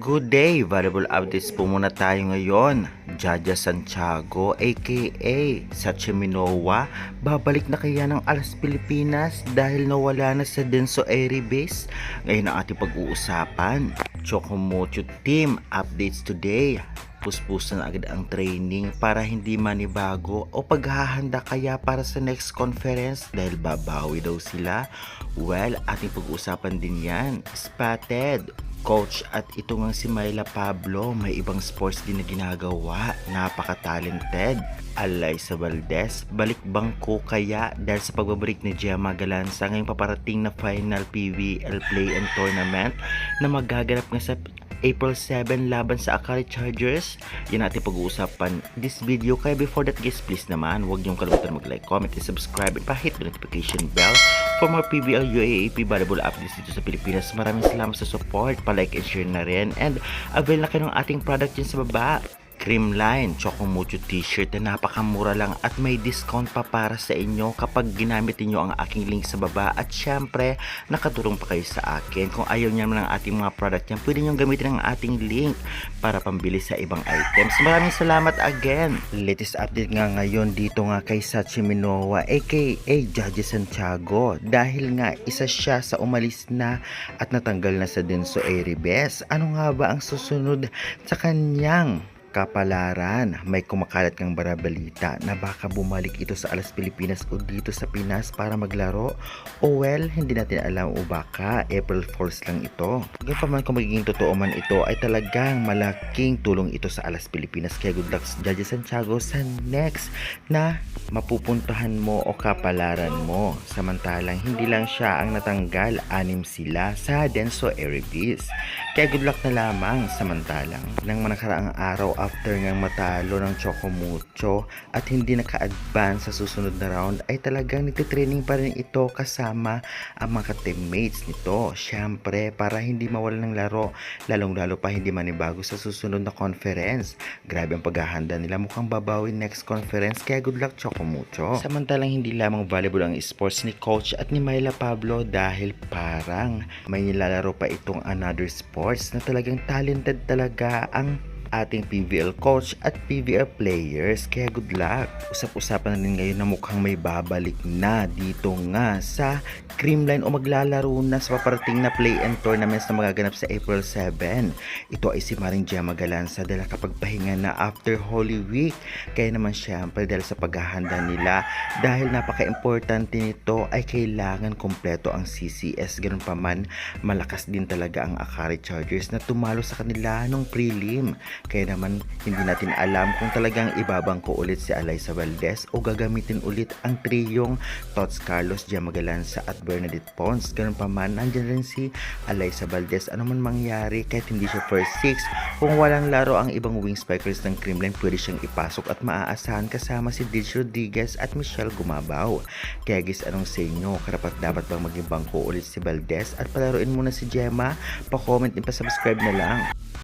Good day, valuable updates po muna tayo ngayon. Jaja Santiago aka Sacha Minowa, babalik na kaya ng Alas Pilipinas dahil nawala na sa Denso Airy Base? Ngayon ang ating pag-uusapan. Chocomocho team updates today. Puspusan na agad ang training para hindi manibago o paghahanda kaya para sa next conference dahil babawi daw sila. Well, ating pag-uusapan din yan. Spotted coach at ito nga si Myla Pablo, may ibang sports din na ginagawa, napaka-talented. Alyssa Valdez, balik bangko kaya dahil sa pagbabalik ni Gemma Galanza ngayong paparating na final PVL Play and Tournament na magaganap nga sa April 7 laban sa Akari Chargers. Yan natin pag-uusapan this video. Kaya before that guys, please naman huwag niyong kalimutan mag-like, comment, and subscribe, and pa-hit the notification bell for more PBL UAAP valuable updates dito sa Pilipinas. Maraming salamat sa support, pa-like and share na rin, and avail na kayo ng ating product dyan sa baba. Creamline Chocomocho t-shirt na napakamura lang at may discount pa para sa inyo kapag ginamit niyo ang aking link sa baba, at syempre nakatulong pa kayo sa akin. Kung ayaw niyo naman ng ating mga product yan, pwede niyo gamitin ang ating link para pambili sa ibang items. Maraming salamat again. Latest update nga ngayon dito nga kay Sacha Minowa aka Jaja Santiago, dahil nga isa siya sa umalis na at natanggal na sa Denso Airy Base. Ano nga ba ang susunod sa kanyang kapalaran? May kumakalat ng barabalita na baka bumalik ito sa Alas Pilipinas o dito sa Pinas para maglaro. O well, hindi natin alam, o baka April Fools lang ito. Ngayon pa man kung magiging totoo man ito, ay talagang malaking tulong ito sa Alas Pilipinas. Kaya good luck Jaja Santiago sa next na mapupuntahan mo o kapalaran mo. Samantalang hindi lang siya ang natanggal, 6 sila sa Denso Airy Base. Kaya good luck na lamang. Samantalang nang manakaraang araw after ngang matalo ng Chocomocho at hindi naka-advance sa susunod na round, ay talagang nagtitraining pa rin ito kasama ang mga teammates nito. Syempre para hindi mawala ng laro, lalong-lalo pa hindi manibago sa susunod na conference. Grabe ang paghahanda nila, mukhang babawi next conference. Kaya good luck Chocomocho. Samantalang hindi lamang valuable ang sports ni coach at ni Myla Pablo dahil parang may nilalaro pa itong another sports na talagang talented talaga ang ating PVL coach at PVL players. Kaya good luck. Usap-usapan na rin ngayon na mukhang may babalik na dito nga sa Creamline o maglalaro na sa paparating na play and tournaments na magaganap sa April 7. Ito ay si Maring Gemma Galanza dahil nakapagpahinga na after Holy Week. Kaya naman syempre dahil sa paghahanda nila, dahil napaka-importante nito, ay kailangan kompleto ang CCS. Ganun pa man, malakas din talaga ang Akari Chargers na tumalo sa kanila nung prelim. Kaya naman hindi natin alam kung talagang ibabangko ulit si Alyssa Valdez o gagamitin ulit ang triyong Tots Carlos, Gemma Galanza at Bernadette Pons. Ganun pa man, nandyan rin si Alyssa Valdez. Ano man mangyari, kahit hindi siya first 6, kung walang laro ang ibang wing spikers ng Creamline, pwede siyang ipasok at maaasahan kasama si Dij Rodriguez at Michelle Gumabaw. Kaya guys, anong sa inyo? Karapat dapat bang maging bangko ulit si Valdez at palaruin muna si Gemma? Pa-comment din, pa-subscribe na lang.